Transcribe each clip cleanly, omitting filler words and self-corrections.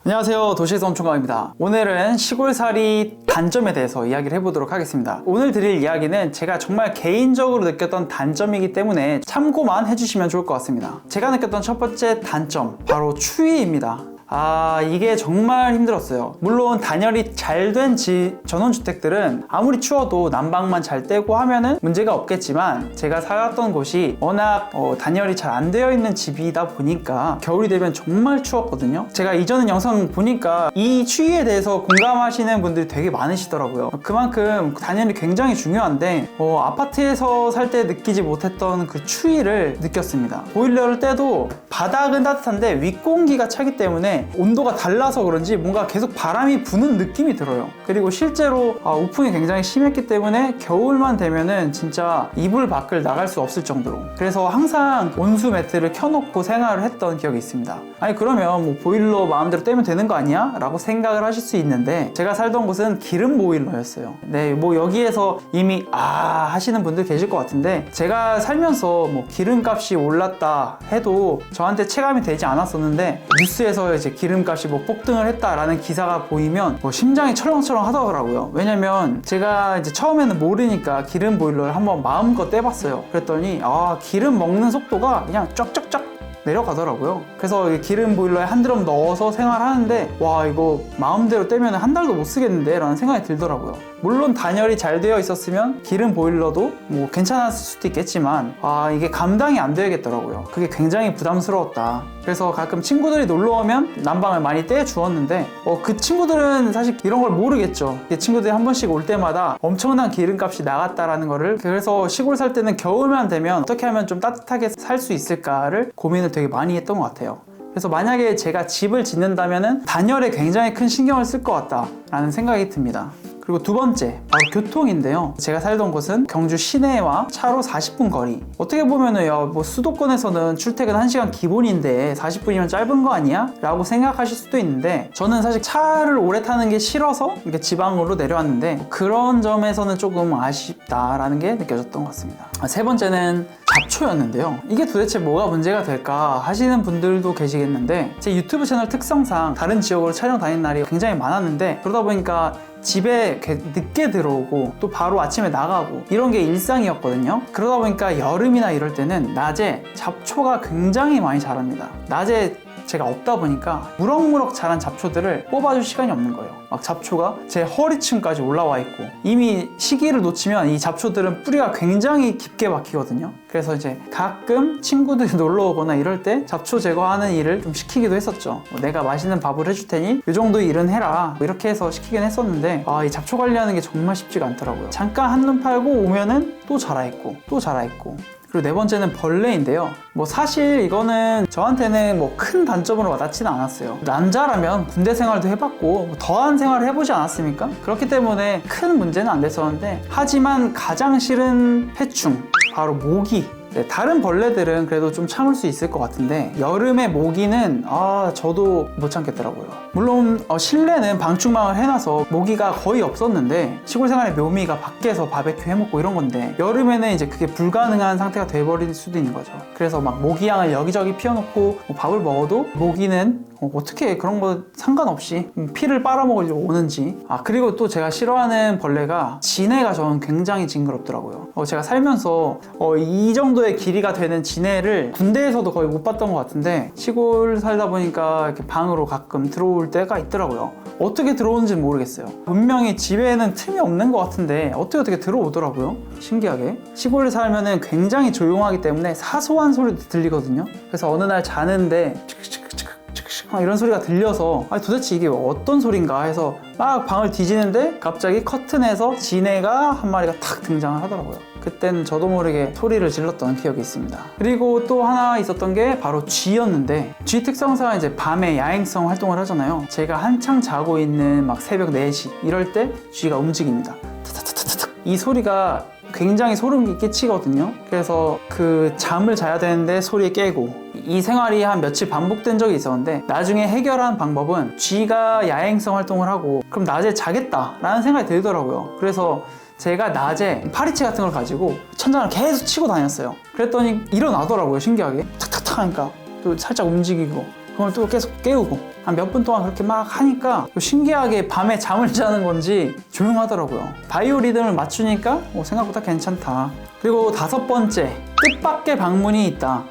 안녕하세요, 도시에서 엄청강입니다. 오늘은 시골살이 단점에 대해서 이야기를 해보도록 하겠습니다. 오늘 드릴 이야기는 제가 정말 개인적으로 느꼈던 단점이기 때문에 참고만 해주시면 좋을 것 같습니다. 제가 느꼈던 첫 번째 단점, 바로 추위입니다. 이게 정말 힘들었어요. 물론 단열이 잘 된 전원주택들은 아무리 추워도 난방만 잘 떼고 하면은 문제가 없겠지만, 제가 살았던 곳이 워낙 단열이 잘 안 되어 있는 집이다 보니까 겨울이 되면 정말 추웠거든요. 제가 이전 영상 보니까 이 추위에 대해서 공감하시는 분들이 되게 많으시더라고요. 그만큼 단열이 굉장히 중요한데 아파트에서 살 때 느끼지 못했던 그 추위를 느꼈습니다. 보일러를 떼도 바닥은 따뜻한데 윗공기가 차기 때문에 온도가 달라서 그런지 뭔가 계속 바람이 부는 느낌이 들어요. 그리고 실제로 우풍이 굉장히 심했기 때문에 겨울만 되면은 진짜 이불 밖을 나갈 수 없을 정도로, 그래서 항상 온수 매트를 켜놓고 생활을 했던 기억이 있습니다. 아니 그러면 뭐 보일러 마음대로 떼면 되는 거 아니야? 라고 생각을 하실 수 있는데, 제가 살던 곳은 기름 보일러였어요. 네, 뭐 여기에서 이미 하시는 분들 계실 것 같은데, 제가 살면서 뭐 기름값이 올랐다 해도 저한테 체감이 되지 않았었는데, 뉴스에서 이제 기름값이 뭐 폭등을 했다라는 기사가 보이면 심장이 철렁철렁 하더라고요. 왜냐면 제가 이제 처음에는 모르니까 기름 보일러를 한번 마음껏 떼봤어요. 그랬더니 기름 먹는 속도가 그냥 쫙쫙쫙 내려가더라고요. 그래서 기름 보일러에 한 드럼 넣어서 생활하는데, 이거 마음대로 떼면 한 달도 못 쓰겠는데 라는 생각이 들더라고요. 물론 단열이 잘 되어 있었으면 기름 보일러도 뭐 괜찮았을 수도 있겠지만 이게 감당이 안 되겠더라고요. 그게 굉장히 부담스러웠다. 그래서 가끔 친구들이 놀러 오면 난방을 많이 떼주었는데 그 친구들은 사실 이런 걸 모르겠죠. 친구들이 한 번씩 올 때마다 엄청난 기름값이 나갔다라는 거를. 그래서 시골 살 때는 겨울만 되면 어떻게 하면 좀 따뜻하게 살 수 있을까를 고민을 되게 많이 했던 것 같아요. 그래서 만약에 제가 집을 짓는다면은 단열에 굉장히 큰 신경을 쓸 것 같다라는 생각이 듭니다. 그리고 두 번째, 바로 교통인데요. 제가 살던 곳은 경주 시내와 차로 40분 거리. 어떻게 보면은 뭐 수도권에서는 출퇴근 1시간 기본인데 40분이면 짧은 거 아니야? 라고 생각하실 수도 있는데, 저는 사실 차를 오래 타는 게 싫어서 이렇게 지방으로 내려왔는데 그런 점에서는 조금 아쉽다라는 게 느껴졌던 것 같습니다. 세 번째는 잡초였는데요. 이게 도대체 뭐가 문제가 될까 하시는 분들도 계시겠는데, 제 유튜브 채널 특성상 다른 지역으로 촬영 다니는 날이 굉장히 많았는데, 그러다 보니까 집에 늦게 들어오고 또 바로 아침에 나가고 이런 게 일상이었거든요. 그러다 보니까 여름이나 이럴 때는 낮에 잡초가 굉장히 많이 자랍니다. 낮에 제가 없다 보니까 무럭무럭 자란 잡초들을 뽑아줄 시간이 없는 거예요. 막 잡초가 제 허리층까지 올라와 있고, 이미 시기를 놓치면 이 잡초들은 뿌리가 굉장히 깊게 박히거든요. 그래서 이제 가끔 친구들이 놀러 오거나 이럴 때 잡초 제거하는 일을 좀 시키기도 했었죠. 내가 맛있는 밥을 해줄 테니 이 정도 일은 해라, 이렇게 해서 시키긴 했었는데 이 잡초 관리하는 게 정말 쉽지가 않더라고요. 잠깐 한눈 팔고 오면은 또 자라있고 또 자라있고. 그리고 네 번째는 벌레인데요. 사실 이거는 저한테는 큰 단점으로 와닿지는 않았어요. 남자라면 군대 생활도 해봤고 더한 생활을 해보지 않았습니까? 그렇기 때문에 큰 문제는 안 됐었는데, 하지만 가장 싫은 해충, 바로 모기. 다른 벌레들은 그래도 좀 참을 수 있을 것 같은데, 여름에 모기는 저도 못 참겠더라고요. 물론 실내는 방충망을 해놔서 모기가 거의 없었는데, 시골 생활의 묘미가 밖에서 바베큐 해먹고 이런 건데, 여름에는 이제 그게 불가능한 상태가 돼버릴 수도 있는 거죠. 그래서 막 모기향을 여기저기 피워놓고 밥을 먹어도 모기는 어떻게 그런 거 상관없이 피를 빨아먹으려고 오는지. 그리고 또 제가 싫어하는 벌레가 지네가 저는 굉장히 징그럽더라고요. 제가 살면서 이 정도의 길이가 되는 지네를 군대에서도 거의 못 봤던 것 같은데, 시골 살다 보니까 이렇게 방으로 가끔 들어올 때가 있더라고요. 어떻게 들어오는지는 모르겠어요. 분명히 집에는 틈이 없는 것 같은데 어떻게 들어오더라고요. 신기하게. 시골에 살면은 굉장히 조용하기 때문에 사소한 소리도 들리거든요. 그래서 어느 날 자는데 이런 소리가 들려서 도대체 이게 어떤 소린가 해서 막 방을 뒤지는데, 갑자기 커튼에서 지네가 한 마리가 탁 등장을 하더라고요. 그때는 저도 모르게 소리를 질렀던 기억이 있습니다. 그리고 또 하나 있었던 게 바로 쥐였는데, 쥐 특성상 이제 밤에 야행성 활동을 하잖아요. 제가 한창 자고 있는 막 새벽 4시 이럴 때 쥐가 움직입니다. 이 소리가 굉장히 소름이 끼치거든요. 그래서 그 잠을 자야 되는데 소리에 깨고, 이 생활이 한 며칠 반복된 적이 있었는데, 나중에 해결한 방법은 쥐가 야행성 활동을 하고 그럼 낮에 자겠다 라는 생각이 들더라고요. 그래서 제가 낮에 파리채 같은 걸 가지고 천장을 계속 치고 다녔어요. 그랬더니 일어나더라고요. 신기하게 탁탁탁 하니까 또 살짝 움직이고. 그걸 또 계속 깨우고 한 몇 분 동안 그렇게 막 하니까 신기하게 밤에 잠을 자는 건지 조용하더라고요. 바이오 리듬을 맞추니까 생각보다 괜찮다. 그리고 5번째, 뜻밖의 방문이 있다.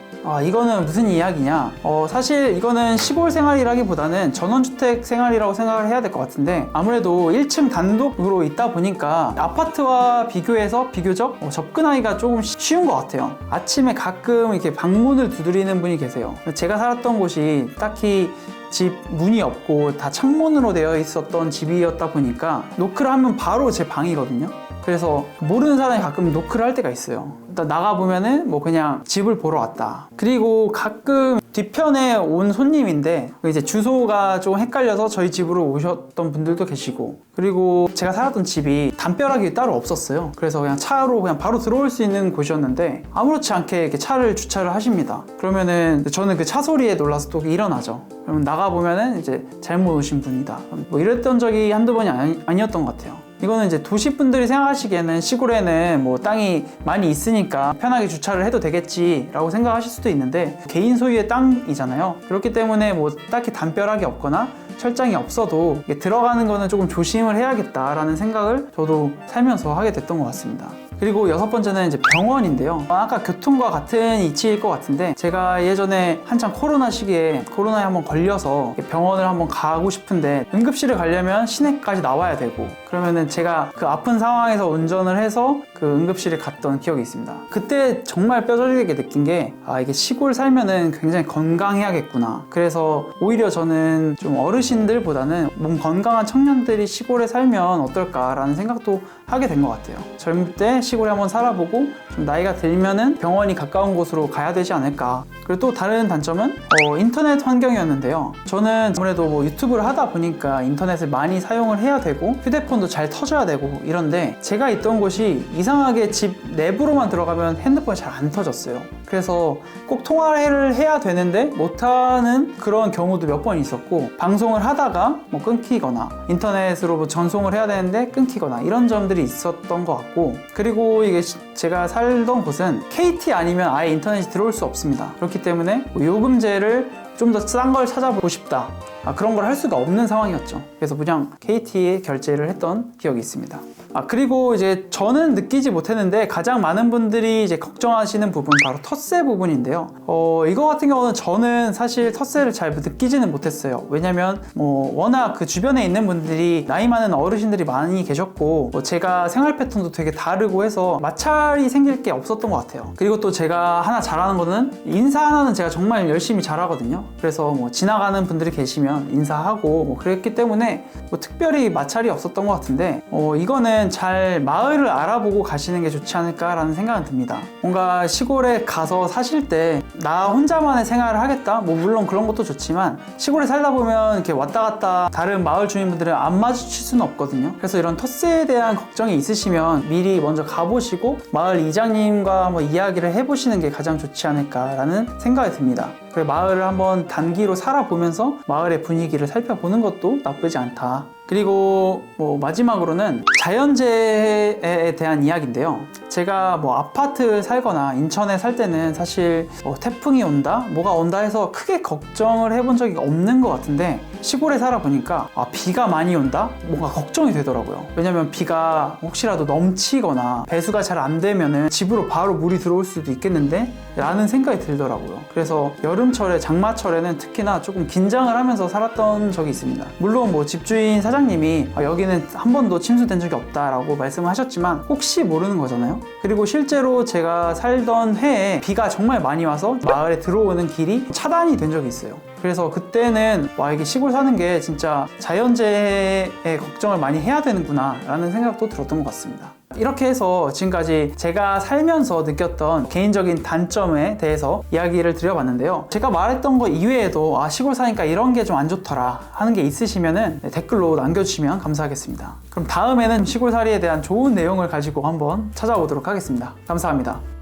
이거는 무슨 이야기냐? 사실 이거는 시골 생활이라기보다는 전원주택 생활이라고 생각을 해야 될 것 같은데, 아무래도 1층 단독으로 있다 보니까 아파트와 비교해서 비교적 접근하기가 조금 쉬운 것 같아요. 아침에 가끔 이렇게 방문을 두드리는 분이 계세요. 제가 살았던 곳이 딱히 집 문이 없고 다 창문으로 되어 있었던 집이었다 보니까 노크를 하면 바로 제 방이거든요. 그래서 모르는 사람이 가끔 노크를 할 때가 있어요. 일단 나가보면은 그냥 집을 보러 왔다. 그리고 가끔 뒤편에 온 손님인데 이제 주소가 좀 헷갈려서 저희 집으로 오셨던 분들도 계시고, 그리고 제가 살았던 집이 담벼락이 따로 없었어요. 그래서 그냥 차로 그냥 바로 들어올 수 있는 곳이었는데 아무렇지 않게 이렇게 차를 주차를 하십니다. 그러면은 저는 그 차 소리에 놀라서 또 일어나죠. 그러면 나가보면은 이제 잘못 오신 분이다. 이랬던 적이 한두 번이 아니었던 것 같아요. 이거는 이제 도시분들이 생각하시기에는 시골에는 땅이 많이 있으니까 편하게 주차를 해도 되겠지라고 생각하실 수도 있는데, 개인 소유의 땅이잖아요. 그렇기 때문에 딱히 담벼락이 없거나 철장이 없어도 들어가는 거는 조금 조심을 해야겠다라는 생각을 저도 살면서 하게 됐던 것 같습니다. 그리고 6번째는 이제 병원인데요. 아까 교통과 같은 이치일 것 같은데, 제가 예전에 한창 코로나 시기에 코로나에 한번 걸려서 병원을 한번 가고 싶은데 응급실을 가려면 시내까지 나와야 되고, 그러면은 제가 그 아픈 상황에서 운전을 해서 그 응급실에 갔던 기억이 있습니다. 그때 정말 뼈저리게 느낀 게 이게 시골 살면은 굉장히 건강해야겠구나. 그래서 오히려 저는 좀 어르신들보다는 몸 건강한 청년들이 시골에 살면 어떨까라는 생각도 하게 된 것 같아요. 젊을 때 시골에 한번 살아보고 좀 나이가 들면은 병원이 가까운 곳으로 가야 되지 않을까. 그리고 또 다른 단점은 인터넷 환경이었는데요. 저는 아무래도 유튜브를 하다 보니까 인터넷을 많이 사용을 해야 되고 휴대폰도 잘 터져야 되고 이런데, 제가 있던 곳이 이상하게 집 내부로만 들어가면 핸드폰이 잘 안 터졌어요. 그래서 꼭 통화를 해야 되는데 못하는 그런 경우도 몇 번 있었고, 방송을 하다가 끊기거나 인터넷으로 전송을 해야 되는데 끊기거나 이런 점들이 있었던 것 같고, 그리고 이게 제가 살던 곳은 KT 아니면 아예 인터넷이 들어올 수 없습니다. 그렇기 때문에 요금제를 좀 더 싼 걸 찾아보고 싶다, 그런 걸 할 수가 없는 상황이었죠. 그래서 그냥 KT에 결제를 했던 기억이 있습니다. 그리고 이제 저는 느끼지 못했는데 가장 많은 분들이 이제 걱정하시는 부분, 바로 텃세 부분인데요. 이거 같은 경우는 저는 사실 텃세를 잘 느끼지는 못했어요. 왜냐면 워낙 그 주변에 있는 분들이 나이 많은 어르신들이 많이 계셨고, 제가 생활 패턴도 되게 다르고 해서 마찰이 생길 게 없었던 것 같아요. 그리고 또 제가 하나 잘하는 거는 인사 하나는 제가 정말 열심히 잘하거든요. 그래서 지나가는 분들이 계시면 인사하고 그랬기 때문에 특별히 마찰이 없었던 것 같은데, 이거는 잘 마을을 알아보고 가시는 게 좋지 않을까라는 생각은 듭니다. 뭔가 시골에 가서 사실 때 나 혼자만의 생활을 하겠다? 물론 그런 것도 좋지만 시골에 살다 보면 이렇게 왔다 갔다 다른 마을 주민분들은 안 마주칠 수는 없거든요. 그래서 이런 텃세에 대한 걱정이 있으시면 미리 먼저 가보시고 마을 이장님과 한번 이야기를 해보시는 게 가장 좋지 않을까라는 생각이 듭니다. 그래서 마을을 한번 단기로 살아보면서 마을의 분위기를 살펴보는 것도 나쁘지 않다. 그리고 마지막으로는 자연재해에 대한 이야기인데요. 제가 아파트 살거나 인천에 살 때는 사실 태풍이 온다, 뭐가 온다 해서 크게 걱정을 해본 적이 없는 것 같은데, 시골에 살아보니까 비가 많이 온다? 뭔가 걱정이 되더라고요. 왜냐면 비가 혹시라도 넘치거나 배수가 잘 안 되면은 집으로 바로 물이 들어올 수도 있겠는데? 라는 생각이 들더라고요. 그래서 여름철에, 장마철에는 특히나 조금 긴장을 하면서 살았던 적이 있습니다. 물론 집주인 사장님이 여기는 한 번도 침수된 적이 없다라고 말씀을 하셨지만 혹시 모르는 거잖아요. 그리고 실제로 제가 살던 해에 비가 정말 많이 와서 마을에 들어오는 길이 차단이 된 적이 있어요. 그래서 그때는 이게 시골 사는 게 진짜 자연재해에 걱정을 많이 해야 되는구나 라는 생각도 들었던 것 같습니다. 이렇게 해서 지금까지 제가 살면서 느꼈던 개인적인 단점에 대해서 이야기를 드려봤는데요. 제가 말했던 거 이외에도 시골 사니까 이런 게 좀 안 좋더라 하는 게 있으시면은 댓글로 남겨주시면 감사하겠습니다. 그럼 다음에는 시골살이에 대한 좋은 내용을 가지고 한번 찾아오도록 하겠습니다. 감사합니다.